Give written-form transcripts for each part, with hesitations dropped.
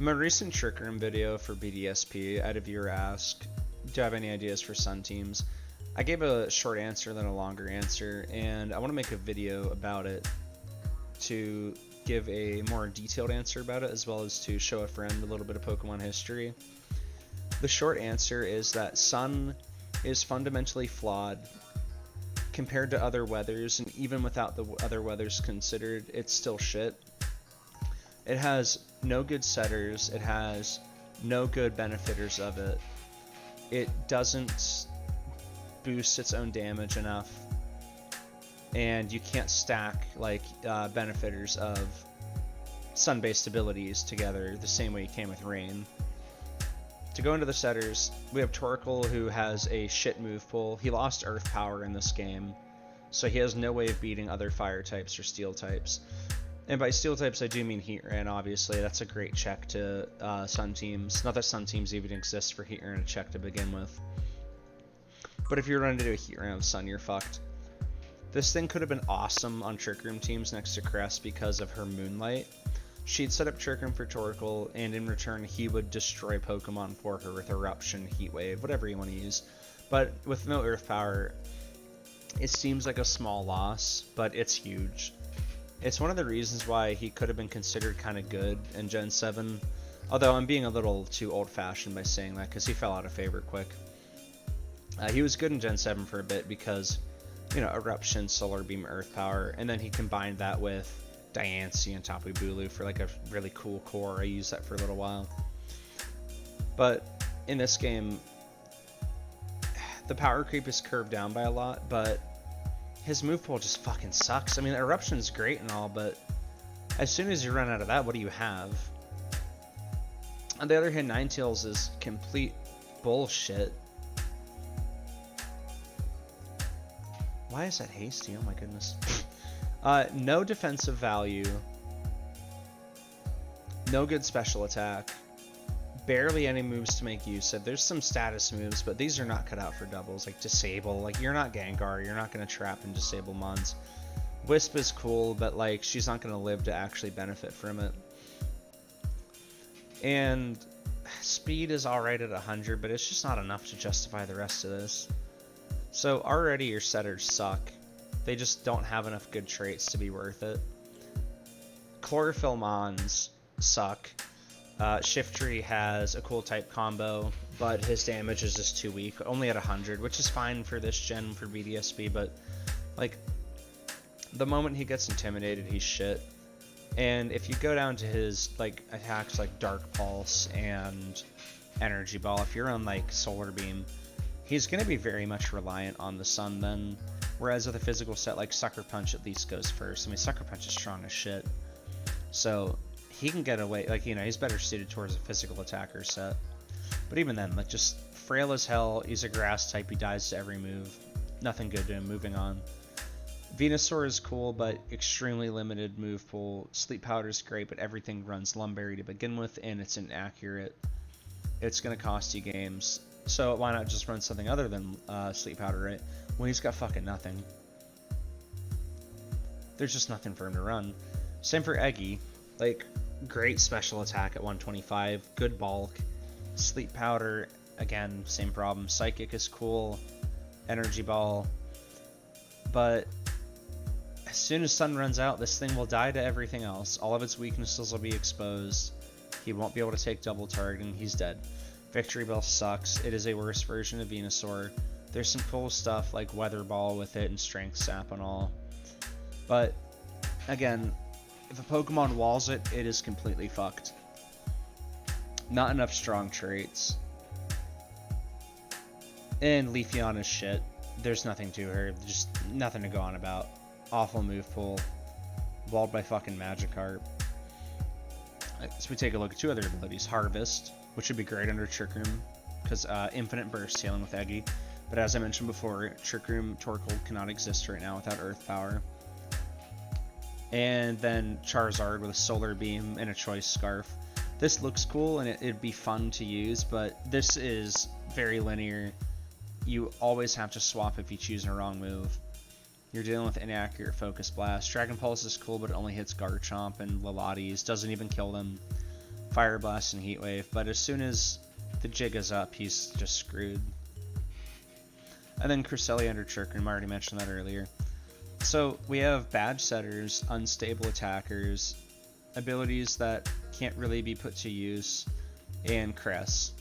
In my recent trick room video for BDSP, I had a viewer ask, do I have any ideas for Sun teams? I gave a short answer, then a longer answer, and I want to make a video about it to give a more detailed answer about it, as well as to show a friend a little bit of Pokemon history. The short answer is that Sun is fundamentally flawed compared to other weathers, and even without the other weathers considered, it's still shit. It has no good setters, it has no good benefiters of it. It doesn't boost its own damage enough, and you can't stack like benefiters of sun-based abilities together the same way you can with Rain. To go into the setters, we have Torkoal, who has a shit move pool. He lost Earth Power in this game, so he has no way of beating other fire types or steel types. And by steel types, I do mean Heatran, obviously. That's a great check to Sun teams. Not that Sun teams even exist for Heatran to check to begin with. But if you're running into a Heatran with Sun, you're fucked. This thing could have been awesome on Trick Room teams next to Crest because of her Moonlight. She'd set up Trick Room for Torkoal, and in return, he would destroy Pokemon for her with Eruption, Heat Wave, whatever you want to use. But with no Earth Power, it seems like a small loss, but it's huge. It's one of the reasons why he could have been considered kind of good in Gen 7, although I'm being a little too old-fashioned by saying that because he fell out of favor quick. He was good in Gen 7 for a bit because, you know, Eruption, Solar Beam, Earth Power, and then he combined that with Diancie and Tapu Bulu for like a really cool core. I used that for a little while. But in this game, the power creep is curved down by a lot, but his move pool just fucking sucks. I mean, Eruption's great and all, but as soon as you run out of that, what do you have? On the other hand, Ninetales is complete bullshit. Why is that hasty? Oh my goodness. No defensive value. No good special attack. Barely any moves to make use of. There's some status moves, but these are not cut out for doubles. Like Disable, like you're not Gengar, you're not going to trap and disable Mons. Wisp is cool, but like she's not going to live to actually benefit from it. And speed is alright at 100, but it's just not enough to justify the rest of this. So already your setters suck. They just don't have enough good traits to be worth it. Chlorophyll Mons suck. Shiftry has a cool type combo, but his damage is just too weak, only at 100, which is fine for this gen for BDSP, but like the moment he gets intimidated, he's shit. And if you go down to his like attacks like Dark Pulse and Energy Ball, if you're on like Solar Beam, he's going to be very much reliant on the Sun then, whereas with a physical set like Sucker Punch at least goes first. I mean, Sucker Punch is strong as shit, so he can get away, like, you know, he's better suited towards a physical attacker set. But even then, like, just frail as hell, he's a grass type, he dies to every move. Nothing good to him, moving on. Venusaur is cool, but extremely limited move pool. Sleep Powder is great, but everything runs Lumberry to begin with, and it's inaccurate. It's going to cost you games. So why not just run something other than Sleep Powder, right? When he's got fucking nothing. There's just nothing for him to run. Same for Eggy. Like, great special attack at 125, good bulk. Sleep Powder, again, same problem. Psychic is cool, Energy Ball, but as soon as Sun runs out, this thing will die to everything else. All of its weaknesses will be exposed. He won't be able to take double targeting, he's dead. Victory Bell sucks, it is a worse version of Venusaur. There's some cool stuff like Weather Ball with it and Strength Sap and all, but again, if a Pokemon walls it, it is completely fucked. Not enough strong traits. And Leafeon is shit. There's nothing to her. Just nothing to go on about. Awful move pool. Walled by fucking Magikarp. So we take a look at two other abilities. Harvest, which would be great under Trick Room, because Infinite Burst Healing with Eggy. But as I mentioned before, Trick Room Torkoal cannot exist right now without Earth Power. And then Charizard with a Solar Beam and a Choice Scarf. This looks cool and it'd be fun to use, but this is very linear. You always have to swap if you choose a wrong move. You're dealing with inaccurate Focus Blast. Dragon Pulse is cool, but it only hits Garchomp and Lalatis. Doesn't even kill them. Fire Blast and Heat Wave, but as soon as the jig is up, he's just screwed. And then Cresselia under Chirkin, I already mentioned that earlier. So we have badge setters, unstable attackers, abilities that can't really be put to use, and Cress.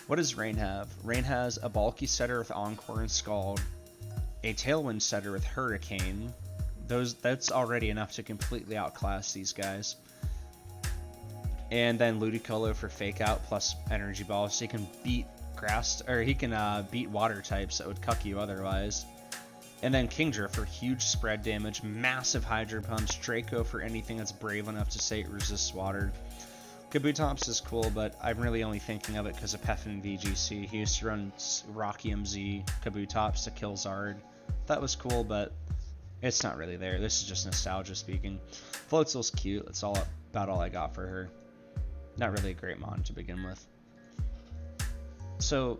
What does Rain have? Rain has a bulky setter with Encore and Scald, a Tailwind setter with Hurricane. That's already enough to completely outclass these guys. And then Ludicolo for Fake Out plus Energy Ball, so he can beat grass, or he can beat water types that would cuck you otherwise. And then Kingdra for huge spread damage, massive Hydro Pumps, Draco for anything that's brave enough to say it resists water. Kabutops is cool, but I'm really only thinking of it because of Peffin VGC. He used to run Rocky MZ Kabutops to kill Zard. That was cool, but it's not really there. This is just nostalgia speaking. Floatzel's cute. That's about all I got for her. Not really a great mon to begin with. So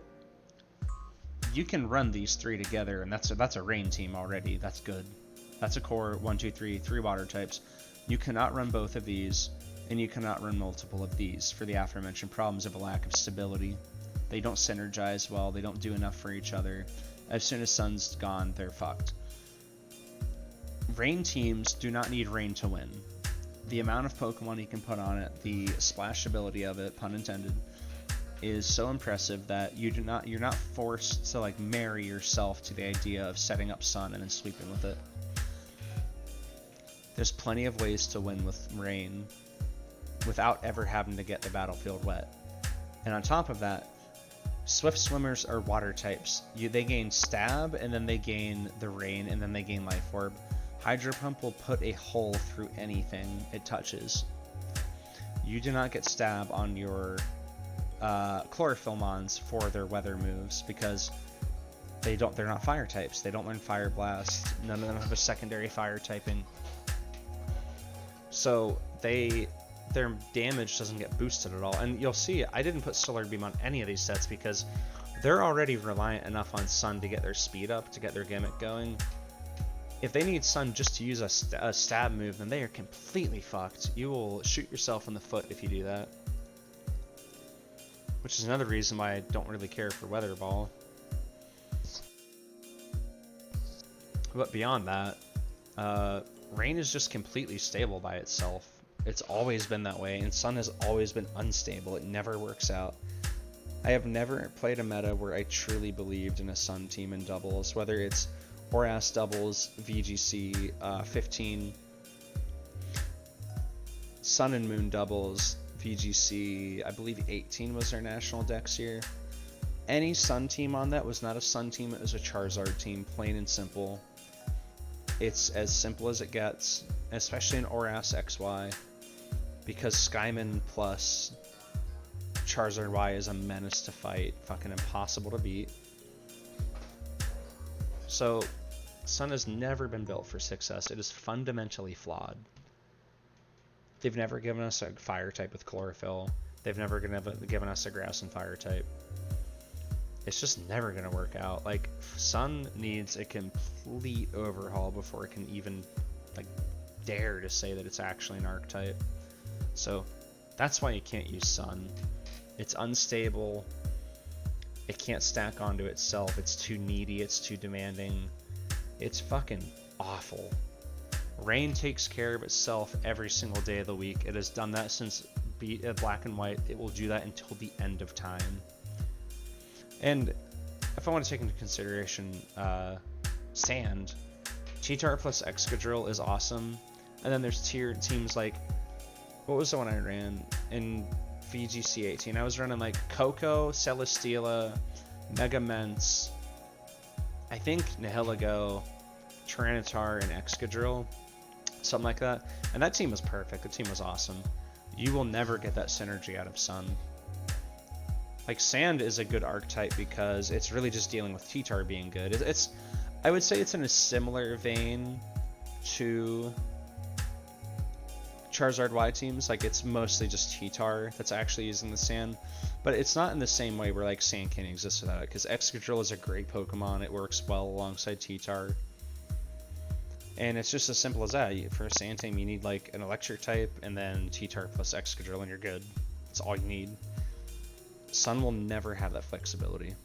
you can run these three together, and that's a Rain team already. That's good. That's a core 1, 2, 3, 3 water types. You cannot run both of these, and you cannot run multiple of these for the aforementioned problems of a lack of stability. They don't synergize well. They don't do enough for each other. As soon as Sun's gone, they're fucked. Rain teams do not need Rain to win. The amount of Pokemon you can put on it, the splash ability of it, pun intended, is so impressive that you're not forced to like marry yourself to the idea of setting up Sun and then sweeping with it. There's plenty of ways to win with Rain without ever having to get the battlefield wet. And on top of that, Swift Swimmers are water types. They gain Stab, and then they gain the Rain, and then they gain Life Orb. Hydro Pump will put a hole through anything it touches. You do not get Stab on your Chlorophyll mons for their weather moves because they're not fire types. They don't learn Fire Blast. None of them have a secondary fire typing. So their damage doesn't get boosted at all. And you'll see, I didn't put Solar Beam on any of these sets because they're already reliant enough on Sun to get their speed up, to get their gimmick going. If they need Sun just to use a stab move, then they are completely fucked. You will shoot yourself in the foot if you do that. Which is another reason why I don't really care for Weather Ball. But beyond that, Rain is just completely stable by itself. It's always been that way, and Sun has always been unstable. It never works out. I have never played a meta where I truly believed in a Sun team in doubles, whether it's Oras doubles, VGC 15, Sun and Moon doubles, VGC, I believe 18 was their national dex here. Any Sun team on that was not a Sun team, it was a Charizard team, plain and simple. It's as simple as it gets, especially in Oras XY, because Skyman plus Charizard Y is a menace to fight, fucking impossible to beat. So, Sun has never been built for success. It is fundamentally flawed. They've never given us a fire type with Chlorophyll. They've never given us a grass and fire type. It's just never going to work out. Like, Sun needs a complete overhaul before it can even, like, dare to say that it's actually an archetype. So, that's why you can't use Sun. It's unstable. It can't stack onto itself. It's too needy. It's too demanding. It's fucking awful. Rain takes care of itself every single day of the week. It has done that since Black and White. It will do that until the end of time. And if I want to take into consideration Sand, Cheetar plus Excadrill is awesome. And then there's teams like, what was the one I ran in VGC 18? I was running like Coco, Celesteela, Megaments, I think Nihilego, Tyranitar, and Excadrill. Something like that. And that team was perfect. The team was awesome. You will never get that synergy out of Sun. Like, Sand is a good archetype because it's really just dealing with Cheetar being good. I would say it's in a similar vein to Charizard Y teams. Like, it's mostly just Cheetar that's actually using the Sand. But it's not in the same way where, like, Sand can't exist without it. Because Excadrill is a great Pokemon. It works well alongside Cheetar. And it's just as simple as that. For a Sand team, you need, like, an Electric type, and then Cheetar plus Excadrill, and you're good. That's all you need. Sun will never have that flexibility.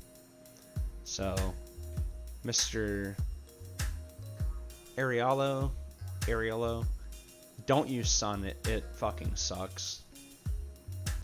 So, Mr. Ariello, don't use Sun. It fucking sucks.